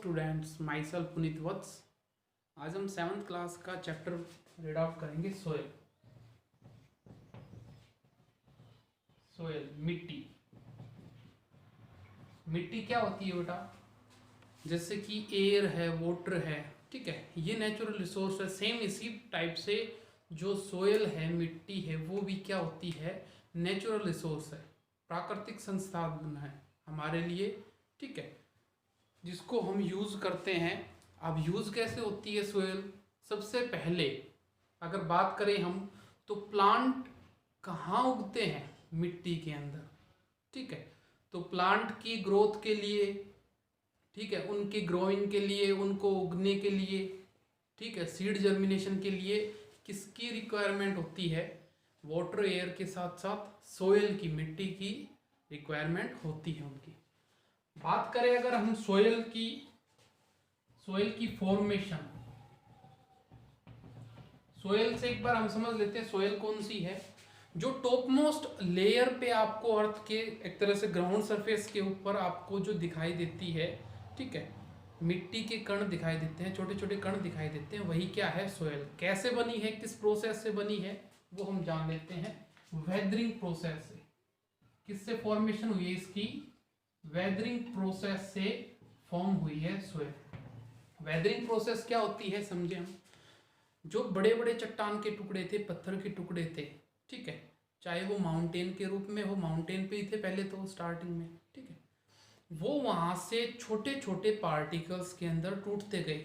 Students, my self Puneet वत्स। आज हम 7th class का चैप्टर रीड आउट करेंगे सोयल। सोयल मिट्टी। मिट्टी क्या होती है बेटा? जैसे कि एयर है, वाटर है, ठीक है, ये नेचुरल रिसोर्स है। सेम इसी टाइप से जो सोयल है, मिट्टी है, वो भी क्या होती है? नेचुरल रिसोर्स है, प्राकृतिक संसाधन है हमारे लिए, ठीक है, जिसको हम यूज़ करते हैं। अब यूज़ कैसे होती है सोयल? सबसे पहले अगर बात करें हम, तो प्लांट कहाँ उगते हैं? मिट्टी के अंदर, ठीक है। तो प्लांट की ग्रोथ के लिए, ठीक है, उनकी ग्रोइंग के लिए, उनको उगने के लिए, ठीक है, सीड जर्मिनेशन के लिए किसकी रिक्वायरमेंट होती है? वाटर, एयर के साथ साथ सोयल की, मिट्टी की रिक्वायरमेंट होती है उनकी। बात करें अगर हम सोयल की फॉर्मेशन, सोयल से एक बार हम समझ लेते हैं सोयल कौन सी है। जो टॉप मोस्ट लेयर पे आपको अर्थ के एक तरह से ग्राउंड सरफेस के ऊपर आपको जो दिखाई देती है, ठीक है, मिट्टी के कण दिखाई देते हैं, छोटे छोटे कण दिखाई देते हैं, वही क्या है? सोयल। कैसे बनी है, किस प्रोसेस से बनी है, वो हम जान लेते हैं। वेदरिंग प्रोसेस से। किससे फॉर्मेशन हुई है इसकी? वेदरिंग प्रोसेस से फॉर्म हुई है सोयल। वेदरिंग प्रोसेस क्या होती है समझे हम। जो बड़े बड़े चट्टान के टुकड़े थे, पत्थर के टुकड़े थे, ठीक है, चाहे वो माउंटेन के रूप में हो, माउंटेन पे ही थे पहले तो स्टार्टिंग में, ठीक है, वो वहां से छोटे छोटे पार्टिकल्स के अंदर टूटते गए।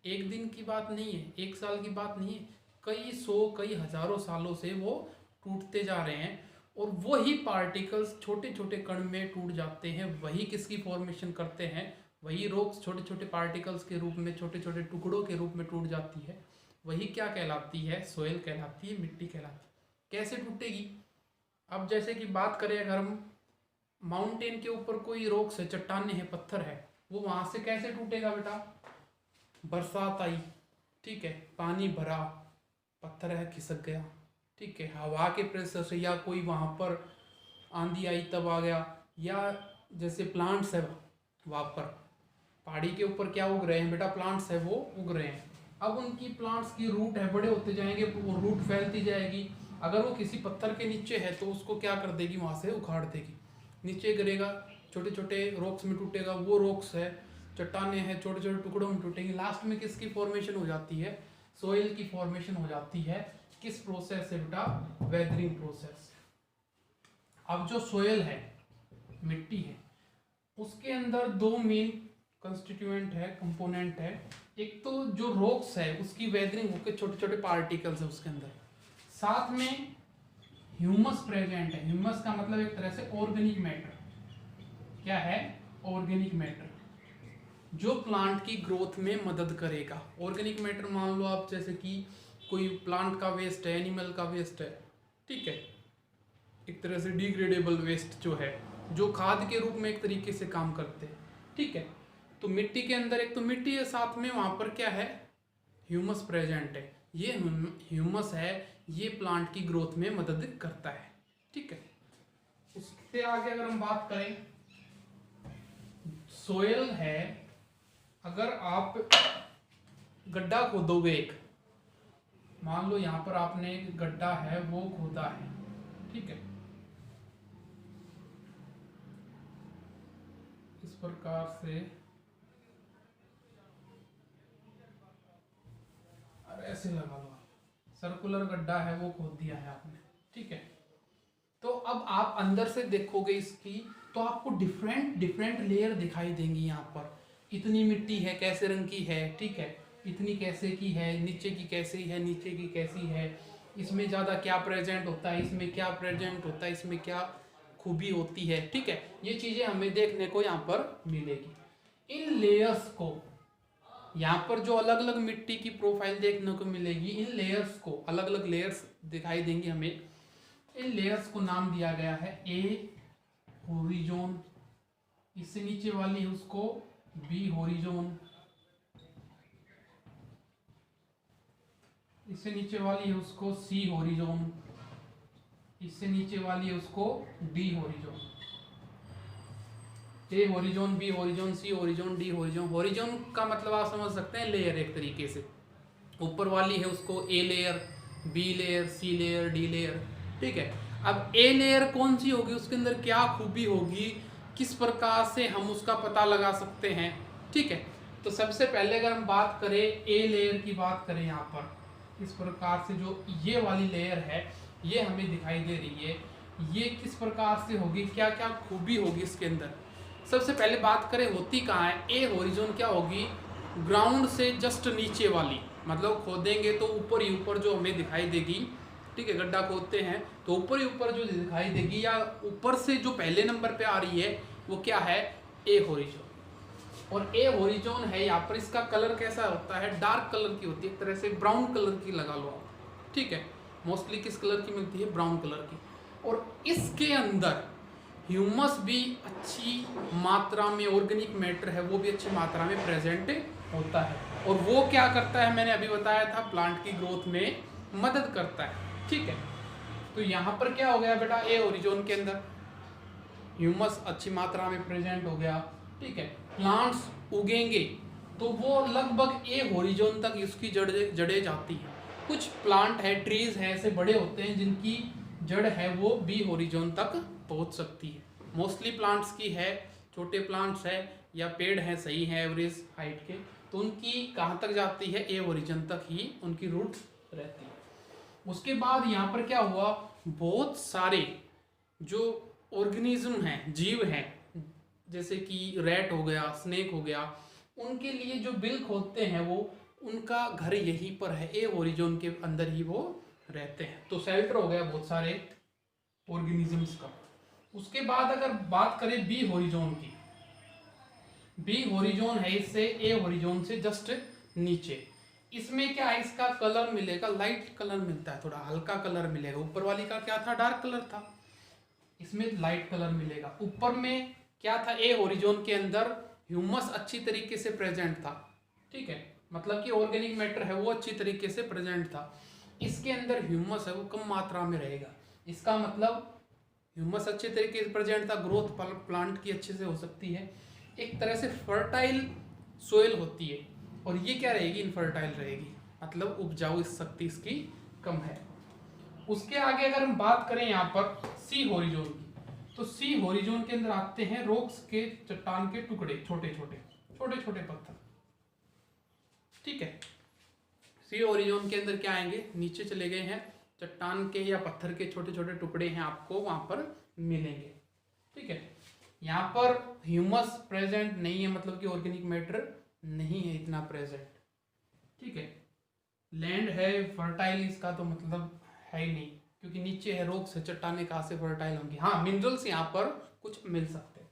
एक दिन की बात नहीं है, एक साल की बात नहीं है, कई सौ, कई हजारों सालों से वो टूटते जा रहे हैं। और वही पार्टिकल्स छोटे छोटे कण में टूट जाते हैं। वही किसकी फॉर्मेशन करते हैं? वही रॉक्स छोटे छोटे पार्टिकल्स के रूप में, छोटे छोटे टुकड़ों के रूप में टूट जाती है। वही क्या कहलाती है? सोयल कहलाती है, मिट्टी कहलाती है। कैसे टूटेगी? अब जैसे कि बात करें अगर हम, माउंटेन के ऊपर कोई रॉक्स है, चट्टाने हैं, पत्थर है, वो वहां से कैसे टूटेगा बेटा? बरसात आई, ठीक है, पानी भरा, पत्थर है, खिसक गया, ठीक है, हवा के प्रेशर से, या कोई वहां पर आंधी आई तब आ गया, या जैसे प्लांट्स है वहां पर पहाड़ी के ऊपर क्या उग रहे हैं बेटा? प्लांट्स है, वो उग रहे हैं। अब उनकी प्लांट्स की रूट है, बड़े होते जाएंगे, वो रूट फैलती जाएगी। अगर वो किसी पत्थर के नीचे है तो उसको क्या कर देगी? वहां से उखाड़ देगी, नीचे गिरेगा, छोटे छोटे रॉक्स में टूटेगा। वो रॉक्स है, चट्टाने हैं, छोटे छोटे टुकड़ों में टूटेंगे। लास्ट में किसकी फॉर्मेशन हो जाती है? सोइल की फॉर्मेशन हो जाती है। किस प्रोसेस से बेटा? Weathering process. अब जो सोयल है, मिट्टी है, उसके अंदर दो मेन कंस्टिट्यूएंट है, कंपोनेंट है। एक तो जो रॉक्स है उसकी वेदरिंग होकर छोटे छोटे पार्टिकल्स है उसके अंदर, साथ में ह्यूमस प्रेजेंट है। ह्यूमस का मतलब एक तरह से ऑर्गेनिक मैटर। क्या है? ऑर्गेनिक मैटर, जो प्लांट की ग्रोथ में मदद करेगा। ऑर्गेनिक मैटर मान लो आप, जैसे कि कोई प्लांट का वेस्ट है, एनिमल का वेस्ट है, ठीक है, एक तरह से डिग्रेडेबल वेस्ट जो है, जो खाद के रूप में एक तरीके से काम करते हैं, ठीक है। तो मिट्टी के अंदर एक तो मिट्टी है, साथ में वहां पर क्या है? ह्यूमस प्रेजेंट है। ये ह्यूमस है, ये प्लांट की ग्रोथ में मदद करता है, ठीक है। उससे आगे अगर हम बात करें, सोयल है, अगर आप गड्ढा खोदोगे एक, मान लो यहां पर आपने एक गड्ढा है वो खोदा है, ठीक है, इस प्रकार से, ऐसे लगा लो, सर्कुलर गड्ढा है वो खोद दिया है आपने, ठीक है। तो अब आप अंदर से देखोगे इसकी, तो आपको डिफरेंट डिफरेंट लेयर दिखाई देंगी। यहाँ पर इतनी मिट्टी है, कैसे रंग की है, ठीक है, इतनी कैसे की है, नीचे की कैसी है, नीचे की कैसी है, इसमें ज़्यादा क्या प्रेजेंट होता है, इसमें क्या प्रेजेंट होता है, इसमें क्या खूबी होती है, ठीक है। ये चीज़ें हमें देखने को यहाँ पर मिलेगी। इन लेयर्स को, यहाँ पर जो अलग अलग मिट्टी की प्रोफाइल देखने को मिलेगी, इन लेयर्स को, अलग अलग लेयर्स दिखाई देंगी हमें। इन लेयर्स को नाम दिया गया है ए होरिजोन, इससे नीचे वाली है उसको बी होरिजोन, इससे नीचे वाली है उसको सी होरिजोन, इससे नीचे वाली है उसको डी होरिजोन। ए होरिजोन, बी होरिजोन, सी होरिजोन, डी होरिजोन। होरिजोन का मतलब आप समझ सकते हैं लेयर, एक तरीके से ऊपर वाली है उसको A layer, B layer, C layer, D layer, ठीक है। अब ए लेयर कौन सी होगी, उसके अंदर क्या खूबी होगी, किस प्रकार से हम उसका पता लगा सकते हैं, ठीक है। तो सबसे पहले अगर हम बात करें ए लेयर की, बात करें यहाँ पर इस प्रकार से जो ये वाली लेयर है ये हमें दिखाई दे रही है, ये किस प्रकार से होगी, क्या क्या खूबी होगी इसके अंदर। सबसे पहले बात करें होती कहाँ है, ए होरिजोन क्या होगी, ग्राउंड से जस्ट नीचे वाली, मतलब खोदेंगे तो ऊपर ही ऊपर जो हमें दिखाई देगी, ठीक है। गड्ढा खोदते हैं तो ऊपर ही ऊपर जो दिखाई देगी, या ऊपर से जो पहले नंबर पे आ रही है वो क्या है, ए होरिजोन। और ए होरिजोन है यहाँ पर, इसका कलर कैसा होता है, डार्क कलर की होती है, एक तरह से ब्राउन कलर की लगा लो आप, ठीक है। मोस्टली किस कलर की मिलती है, ब्राउन कलर की। और इसके अंदर ह्यूमस भी अच्छी मात्रा में, ऑर्गेनिक मैटर है वो भी अच्छी मात्रा में प्रेजेंट होता है। और वो क्या करता है, मैंने अभी बताया था, प्लांट की ग्रोथ में मदद करता है, ठीक है। तो यहाँ पर क्या हो गया बेटा, ए होरिजोन के अंदर ह्यूमस अच्छी मात्रा में प्रेजेंट हो गया, ठीक है। प्लांट्स उगेंगे तो वो लगभग ए होरिजोन तक उसकी जड़ें जाती हैं। कुछ प्लांट है, ट्रीज है, ऐसे बड़े होते हैं जिनकी जड़ है वो बी होरिजोन तक पहुंच सकती है। मोस्टली प्लांट्स की है, छोटे प्लांट्स है या पेड़ हैं सही है एवरेज हाइट के, तो उनकी कहाँ तक जाती है, ए होरिजोन तक ही उनकी रूट रहती है। उसके बाद यहाँ पर क्या हुआ, बहुत सारे जो ऑर्गेनिज्म हैं, जीव हैं, जैसे कि रैट हो गया, स्नेक हो गया, उनके लिए जो बिल खोदते हैं वो उनका घर यहीं पर है, ए होरिजोन के अंदर ही वो रहते हैं। तो शेल्टर हो गया बहुत सारे ऑर्गेनिजम्स का। उसके बाद अगर बात करें बी होरिजोन की, बी होरिजोन है इससे ए होरिजोन से जस्ट नीचे। इसमें क्या है, इसका कलर मिलेगा, लाइट कलर मिलता है, थोड़ा हल्का कलर मिलेगा। ऊपर वाली का क्या था, डार्क कलर था, इसमें लाइट कलर मिलेगा। ऊपर में क्या था, ए होरिजोन के अंदर ह्यूमस अच्छी तरीके से प्रेजेंट था, ठीक है, मतलब कि ऑर्गेनिक मैटर है वो अच्छी तरीके से प्रेजेंट था। इसके अंदर ह्यूमस है वो कम मात्रा में रहेगा, इसका मतलब ह्यूमस अच्छे तरीके से प्रेजेंट था, ग्रोथ प्लांट की अच्छे से हो सकती है, एक तरह से फर्टाइल सोइल होती है। और ये क्या रहेगी, इनफर्टाइल रहेगी, मतलब उपजाऊ शक्ति इसकी कम है। उसके आगे अगर हम बात करें यहाँ पर सी होरिजोन की, तो सी होरिजोन के अंदर आते हैं रॉक्स के, चट्टान के टुकड़े, छोटे छोटे पत्थर, ठीक है। सी होरिजोन के अंदर क्या आएंगे, नीचे चले गए हैं, चट्टान के या पत्थर के छोटे छोटे टुकड़े हैं आपको वहां पर मिलेंगे, ठीक है। यहाँ पर ह्यूमस प्रेजेंट नहीं है, मतलब कि ऑर्गेनिक मैटर नहीं है इतना प्रेजेंट, ठीक है। लैंड है फर्टाइल, इसका तो मतलब है ही नहीं, क्योंकि नीचे है, रॉक्स है, चट्टाने कहाँ से फर्टाइल होंगी। हाँ, मिनरल्स यहाँ पर कुछ मिल सकते हैं।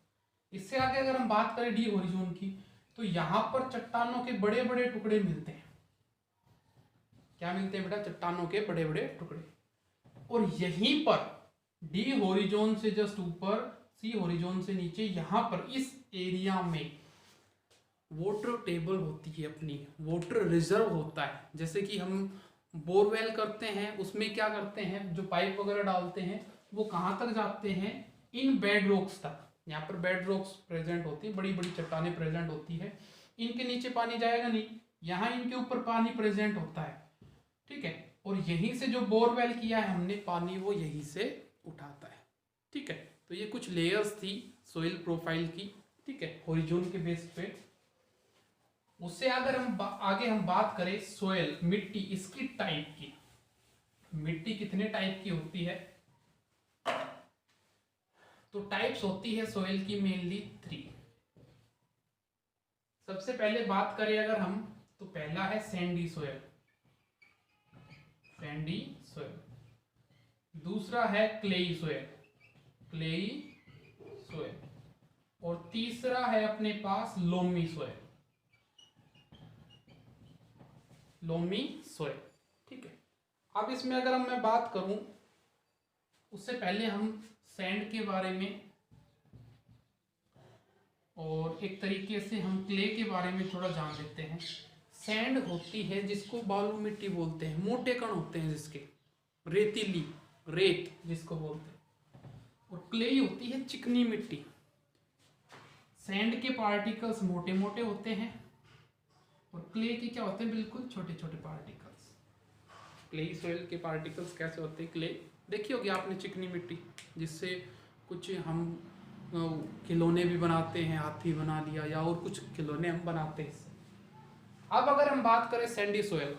इससे आगे अगर हम बात करें डी होरिजोन की, तो यहाँ पर चट्टानों के बड़े बड़े टुकड़े मिलते हैं। क्या मिलते हैं बेटा, चट्टानों के बड़े बड़े टुकड़े। और यहीं पर डी होरिजोन से जस्ट ऊपर, सी होरिजोन से नीचे, यहाँ पर इस एरिया में वाटर टेबल होती है अपनी, वाटर रिजर्व होता है। जैसे कि हम बोरवेल करते हैं, उसमें क्या करते हैं, जो पाइप वगैरह डालते हैं वो कहाँ तक जाते हैं, इन बेड रॉक्स तक। यहाँ पर बेड रॉक्स प्रेजेंट होती है, बड़ी बड़ी चट्टानें प्रेजेंट होती है, इनके नीचे पानी जाएगा नहीं, यहाँ इनके ऊपर पानी प्रेजेंट होता है, ठीक है। और यहीं से जो बोरवेल किया है हमने, पानी वो यहीं से उठाता है, ठीक है। तो ये कुछ लेयर्स थी सोइल प्रोफाइल की, ठीक है, होरिजोन के बेस पे। उससे अगर हम आगे हम बात करें सोयल, मिट्टी, इसकी टाइप की, मिट्टी कितने टाइप की होती है, तो टाइप्स होती है सोयल की मेनली 3। सबसे पहले बात करें अगर हम, तो पहला है सैंडी सोयल, सैंडी सोयल। दूसरा है क्लेई सोयल, क्लेई सोयल। और तीसरा है अपने पास लोमी सोयल, लोमी सोयल, ठीक है। अब इसमें अगर मैं बात करूं, उससे पहले हम सैंड के बारे में और एक तरीके से हम क्ले के बारे में थोड़ा जान लेते हैं। सैंड होती है जिसको बालू मिट्टी बोलते हैं, मोटे कण होते हैं जिसके, रेतीली, रेत जिसको बोलते हैं। और क्ले होती है चिकनी मिट्टी। सैंड के पार्टिकल्स मोटे मोटे होते हैं और क्ले के क्या होते हैं, बिल्कुल छोटे छोटे पार्टिकल्स। क्लेई सॉइल के पार्टिकल्स कैसे होते हैं, क्ले देखी होगी आपने, चिकनी मिट्टी जिससे कुछ हम खिलौने भी बनाते हैं, हाथी बना लिया या और कुछ खिलौने हम बनाते हैं इससे। अब अगर हम बात करें सैंडी सॉइल,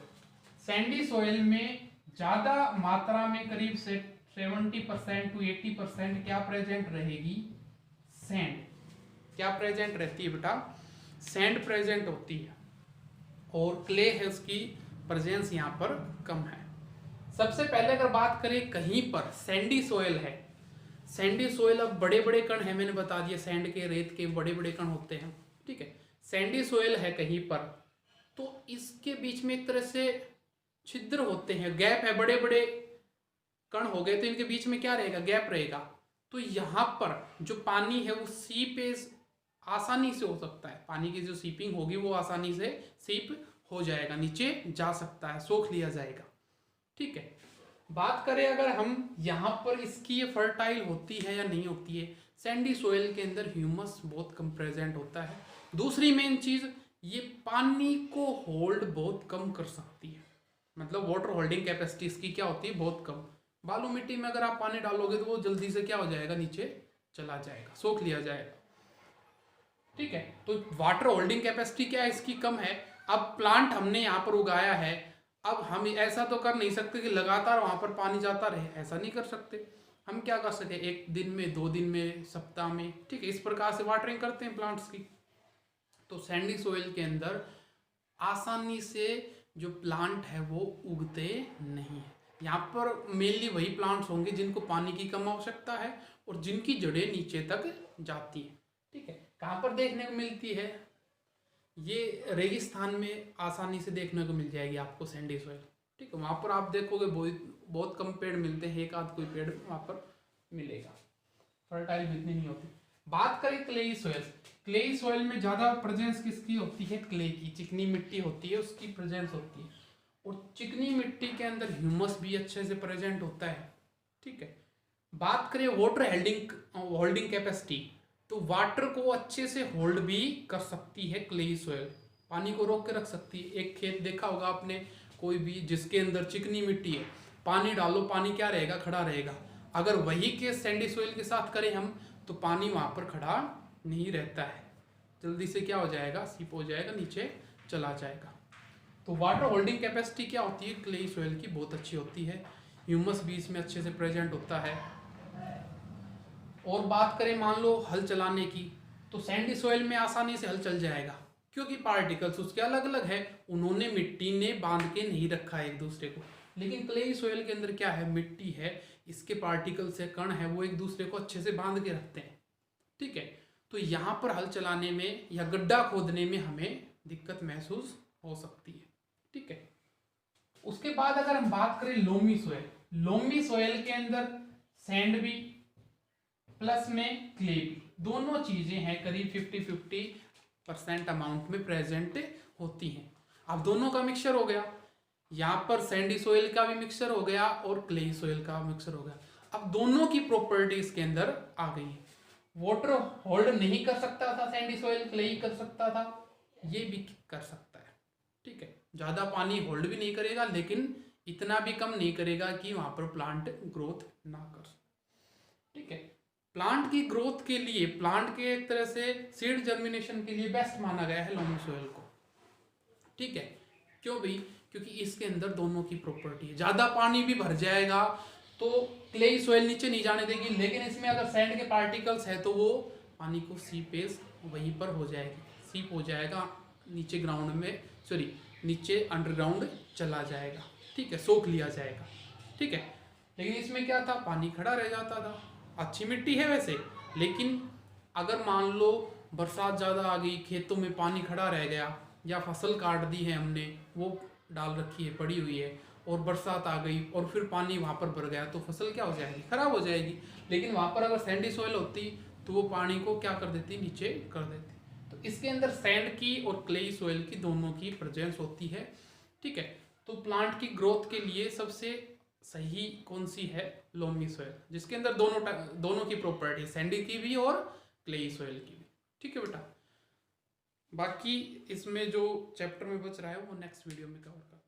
सैंडी सॉइल में ज़्यादा मात्रा में करीब से 70% to 80% क्या प्रेजेंट रहेगी, सैंड। क्या प्रेजेंट रहती है बेटा, सैंड प्रेजेंट होती है और क्ले है उसकी प्रेजेंस यहाँ पर कम है। सबसे पहले अगर बात करें कहीं पर सैंडी सॉइल है, सैंडी सॉइल अब बड़े बड़े कण है, मैंने बता दिया सैंड के रेत के बड़े बड़े कण होते हैं, ठीक है। सैंडी सॉइल है कहीं पर तो इसके बीच में एक तरह से छिद्र होते हैं, गैप है, बड़े बड़े कण हो गए तो इनके बीच में क्या रहेगा, गैप रहेगा। तो यहाँ पर जो पानी है वो सीपेज आसानी से हो सकता है, पानी की जो सीपिंग होगी वो आसानी से सीप हो जाएगा, नीचे जा सकता है, सोख लिया जाएगा, ठीक है। बात करें अगर हम यहाँ पर इसकी ये फर्टाइल होती है या नहीं होती है, सैंडी सॉइल के अंदर ह्यूमस बहुत कम प्रेजेंट होता है। दूसरी मेन चीज, ये पानी को होल्ड बहुत कम कर सकती है, मतलब वाटर होल्डिंग कैपेसिटी इसकी क्या होती है, बहुत कम। बालू मिट्टी में अगर आप पानी डालोगे तो वो जल्दी से क्या हो जाएगा, नीचे चला जाएगा, सोख लिया जाएगा, ठीक है। तो वाटर होल्डिंग कैपेसिटी क्या है इसकी, कम है। अब प्लांट हमने यहाँ पर उगाया है, अब हम ऐसा तो कर नहीं सकते कि लगातार वहां पर पानी जाता रहे, ऐसा नहीं कर सकते। हम क्या कर सकते, एक दिन में, 2 दिन में, सप्ताह में, ठीक है, इस प्रकार से वाटरिंग करते हैं प्लांट्स की। तो सैंडी सॉइल के अंदर आसानी से जो प्लांट है वो उगते नहीं है। यहाँ पर मेनली वही प्लांट्स होंगे जिनको पानी की कम आवश्यकता है और जिनकी जड़ें नीचे तक जाती है, ठीक है। कहाँ पर देखने को मिलती है, ये रेगिस्तान में आसानी से देखने को मिल जाएगी आपको सैंडी सॉइल, ठीक है। वहाँ पर आप देखोगे बहुत कम पेड़ मिलते हैं, एक आध कोई पेड़ वहाँ पर मिलेगा, फर्टाइल भी इतनी नहीं होती। बात करें क्लेई सॉइल, क्लेई सॉइल में ज़्यादा प्रेजेंस किसकी होती है, क्ले की, चिकनी मिट्टी होती है उसकी प्रेजेंस होती है, और चिकनी मिट्टी के अंदर ह्यूमस भी अच्छे से प्रेजेंट होता है, ठीक है। बात करें वाटर होल्डिंग कैपेसिटी, तो वाटर को अच्छे से होल्ड भी कर सकती है क्लेई सॉइल, पानी को रोक के रख सकती है। एक खेत देखा होगा आपने कोई भी जिसके अंदर चिकनी मिट्टी है, पानी डालो, पानी क्या रहेगा, खड़ा रहेगा। अगर वही केस सैंडी सॉइल के साथ करें हम तो पानी वहां पर खड़ा नहीं रहता है, जल्दी से क्या हो जाएगा, सीप हो जाएगा, नीचे चला जाएगा। तो वाटर होल्डिंग कैपेसिटी क्या होती है क्लेई सॉइल की, बहुत अच्छी होती है, ह्यूमस भी इसमें अच्छे से प्रेजेंट होता है। और बात करें मान लो हल चलाने की, तो सैंडी सॉइल में आसानी से हल चल जाएगा क्योंकि पार्टिकल्स उसके अलग अलग है, उन्होंने मिट्टी ने बांध के नहीं रखा है एक दूसरे को। लेकिन क्लेई सॉइल के अंदर क्या है, मिट्टी है, इसके पार्टिकल्स है, कण है, वो एक दूसरे को अच्छे से बांध के रखते हैं, ठीक है। तो यहाँ पर हल चलाने में या गड्ढा खोदने में हमें दिक्कत महसूस हो सकती है, ठीक है। उसके बाद अगर हम बात करें लोमी सॉइल, लोमी सॉइल के अंदर सैंड भी प्लस में क्ले भी, दोनों चीजें हैं करीब 50-50% अमाउंट में प्रेजेंट होती हैं। अब दोनों का मिक्सचर हो गया, यहाँ पर सैंडी सॉइल का भी मिक्सचर हो गया और क्लेई सॉइल का मिक्सचर हो गया। अब दोनों की प्रॉपर्टीज के अंदर आ गई है, वाटर होल्ड नहीं कर सकता था सैंडी सॉइल, क्लेई कर सकता था, ये भी कर सकता है, ठीक है। ज्यादा पानी होल्ड भी नहीं करेगा लेकिन इतना भी कम नहीं करेगा कि वहां पर प्लांट ग्रोथ ना कर सके, ठीक है। प्लांट की ग्रोथ के लिए, प्लांट के एक तरह से सीड जर्मिनेशन के लिए बेस्ट माना गया है लोमी सॉइल को, ठीक है। क्यों भाई, क्योंकि इसके अंदर दोनों की प्रॉपर्टी है, ज्यादा पानी भी भर जाएगा तो क्लेई सॉइल नीचे नहीं जाने देगी, लेकिन इसमें अगर सैंड के पार्टिकल्स है तो वो पानी को सीपेज वहीं पर हो जाएगी, सीप हो जाएगा, नीचे ग्राउंड में, सॉरी नीचे अंडरग्राउंड चला जाएगा, ठीक है, सोख लिया जाएगा, ठीक है। लेकिन इसमें क्या था, पानी खड़ा रह जाता था। अच्छी मिट्टी है वैसे, लेकिन अगर मान लो बरसात ज़्यादा आ गई, खेतों में पानी खड़ा रह गया, या फसल काट दी है हमने, वो डाल रखी है, पड़ी हुई है, और बरसात आ गई और फिर पानी वहाँ पर भर गया, तो फसल क्या हो जाएगी, खराब हो जाएगी। लेकिन वहाँ पर अगर सैंडी सॉइल होती तो वो पानी को क्या कर देती, नीचे कर देती। तो इसके अंदर सैंड की और क्लेई सॉइल की दोनों की प्रेजेंस होती है, ठीक है। तो प्लांट की ग्रोथ के लिए सबसे सही कौन सी है, लोमी सॉइल, जिसके अंदर दोनों की प्रॉपर्टी, सैंडी की भी और क्लेई सॉइल की भी, ठीक है बेटा। बाकी इसमें जो चैप्टर में बच रहा है वो नेक्स्ट वीडियो में कवर कर